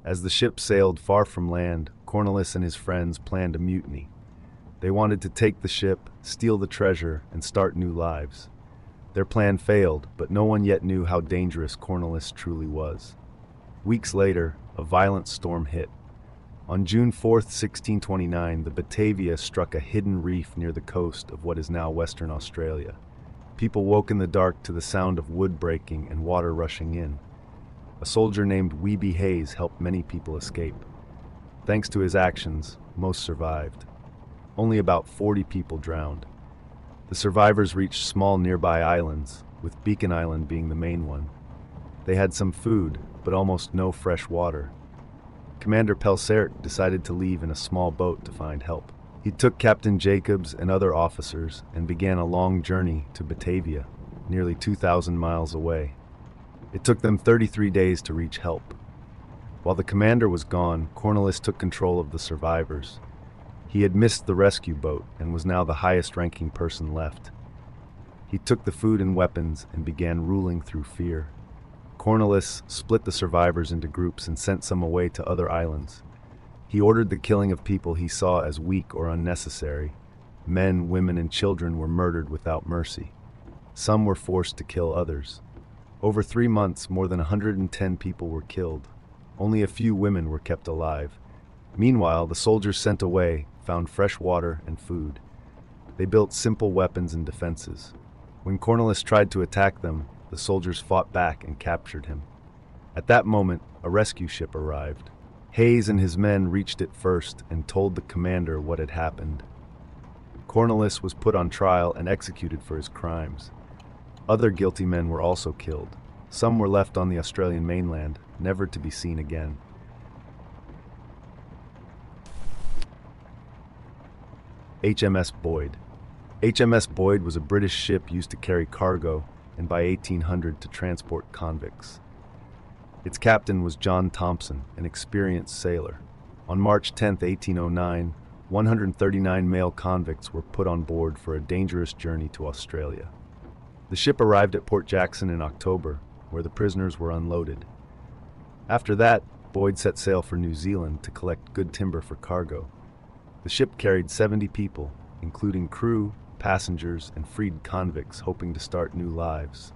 As the ship sailed far from land, Cornelis and his friends planned a mutiny. They wanted to take the ship, steal the treasure, and start new lives. Their plan failed, but no one yet knew how dangerous Cornelis truly was. Weeks later, a violent storm hit. On June 4, 1629, the Batavia struck a hidden reef near the coast of what is now Western Australia. People woke in the dark to the sound of wood breaking and water rushing in. A soldier named Weeby Hayes helped many people escape. Thanks to his actions, most survived. Only about 40 people drowned. The survivors reached small nearby islands, with Beacon Island being the main one. They had some food, but almost no fresh water. Commander Pelsaert decided to leave in a small boat to find help. He took Captain Jacobs and other officers and began a long journey to Batavia, nearly 2,000 miles away. It took them 33 days to reach help. While the commander was gone, Cornelis took control of the survivors. He had missed the rescue boat and was now the highest-ranking person left. He took the food and weapons and began ruling through fear. Cornelis split the survivors into groups and sent some away to other islands. He ordered the killing of people he saw as weak or unnecessary. Men, women, and children were murdered without mercy. Some were forced to kill others. Over 3 months, more than 110 people were killed. Only a few women were kept alive. Meanwhile, the soldiers sent away found fresh water and food. They built simple weapons and defenses. When Cornelis tried to attack them, the soldiers fought back and captured him. At that moment, a rescue ship arrived. Hayes and his men reached it first and told the commander what had happened. Cornelis was put on trial and executed for his crimes. Other guilty men were also killed. Some were left on the Australian mainland, never to be seen again. HMS Boyd. HMS Boyd was a British ship used to carry cargo and by 1800 to transport convicts. Its captain was John Thompson, an experienced sailor. On March 10, 1809, 139 male convicts were put on board for a dangerous journey to Australia. The ship arrived at Port Jackson in October, where the prisoners were unloaded. After that, Boyd set sail for New Zealand to collect good timber for cargo. The ship carried 70 people, including crew, passengers, and freed convicts hoping to start new lives.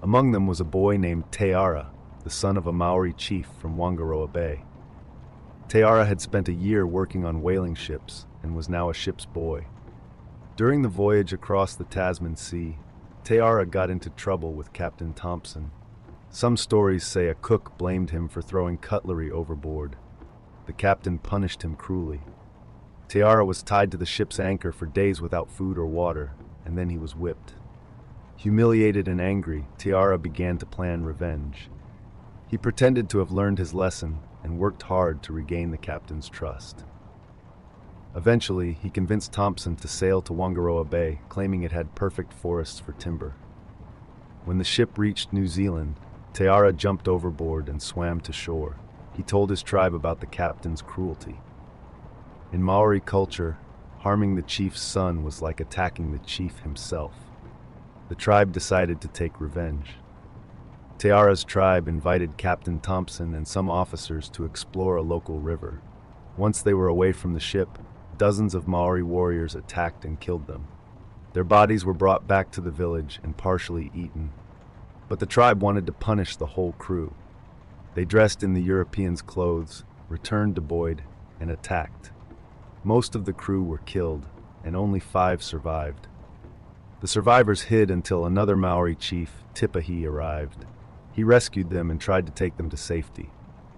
Among them was a boy named Teara, the son of a Maori chief from Whangaroa Bay. Teara had spent a year working on whaling ships and was now a ship's boy. During the voyage across the Tasman Sea, Teara got into trouble with Captain Thompson. Some stories say a cook blamed him for throwing cutlery overboard. The captain punished him cruelly. Teara was tied to the ship's anchor for days without food or water, and then he was whipped. Humiliated and angry, Teara began to plan revenge. He pretended to have learned his lesson and worked hard to regain the captain's trust. Eventually, he convinced Thompson to sail to Whangaroa Bay, claiming it had perfect forests for timber. When the ship reached New Zealand, Teara jumped overboard and swam to shore. He told his tribe about the captain's cruelty. In Maori culture, harming the chief's son was like attacking the chief himself. The tribe decided to take revenge. Teara's tribe invited Captain Thompson and some officers to explore a local river. Once they were away from the ship, dozens of Maori warriors attacked and killed them. Their bodies were brought back to the village and partially eaten. But the tribe wanted to punish the whole crew. They dressed in the Europeans' clothes, returned to Boyd, and attacked. Most of the crew were killed, and only 5 survived. The survivors hid until another Maori chief, Tipahi, arrived. He rescued them and tried to take them to safety.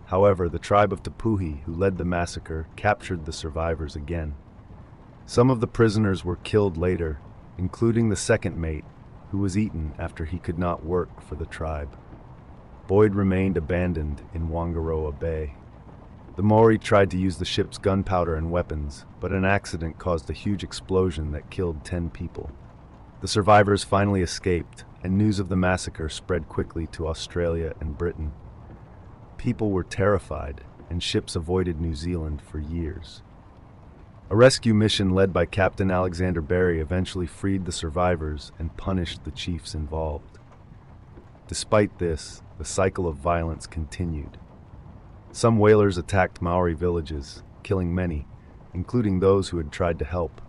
However, the tribe of Tapuhi, who led the massacre, captured the survivors again. Some of the prisoners were killed later, including the second mate, who was eaten after he could not work for the tribe. Boyd remained abandoned in Whangaroa Bay. The Maori tried to use the ship's gunpowder and weapons, but an accident caused a huge explosion that killed 10 people. The survivors finally escaped, and news of the massacre spread quickly to Australia and Britain. People were terrified, and ships avoided New Zealand for years. A rescue mission led by Captain Alexander Barry eventually freed the survivors and punished the chiefs involved. Despite this, the cycle of violence continued. Some whalers attacked Maori villages, killing many, including those who had tried to help.